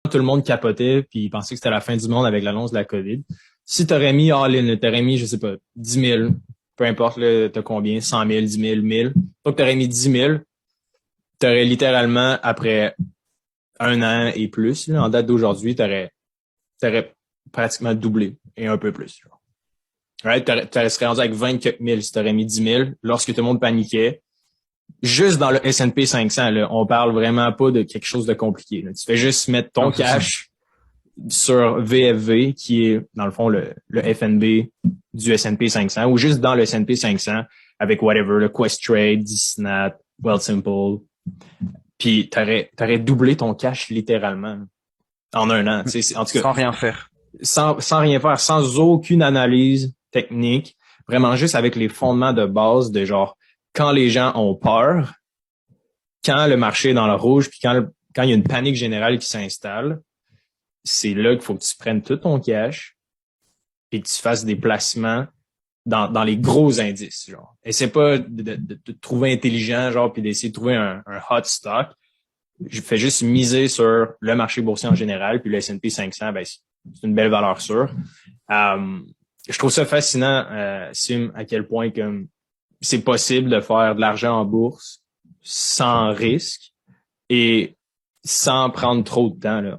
tout le monde capotait puis ils pensaient que c'était la fin du monde avec l'annonce de la COVID. Si t'aurais mis all-in, t'aurais mis, je sais pas, 10 000, peu importe, là, t'as combien, 100 000, 10 000, 1000. Donc, t'aurais mis 10 000, t'aurais littéralement, après un an et plus, là, en date d'aujourd'hui, t'aurais pratiquement doublé et un peu plus. Genre. Ouais, t'aurais serais rendu avec 24 000 si t'aurais mis 10 000 lorsque tout le monde paniquait. Juste dans le S&P 500, là, on parle vraiment pas de quelque chose de compliqué. Là. Tu fais juste mettre ton Non, c'est ça. cash sur VFV, qui est, dans le fond, le FNB du S&P 500, ou juste dans le S&P 500, avec whatever, le Questrade, Snap, Wealthsimple, puis t'aurais doublé ton cash littéralement en un an. En tout cas, Sans rien faire. sans rien faire, sans aucune analyse technique, vraiment juste avec les fondements de base de genre, quand les gens ont peur, quand le marché est dans le rouge, puis quand il y a une panique générale qui s'installe, c'est là qu'il faut que tu prennes tout ton cash et que tu fasses des placements dans les gros indices. Genre. Essaie pas de trouver intelligent, genre, puis d'essayer de trouver un hot stock. Je fais juste miser sur le marché boursier en général, puis le S&P 500, ben, c'est une belle valeur sûre. Je trouve ça fascinant, Sim, à quel point comme c'est possible de faire de l'argent en bourse sans risque et sans prendre trop de temps. Là.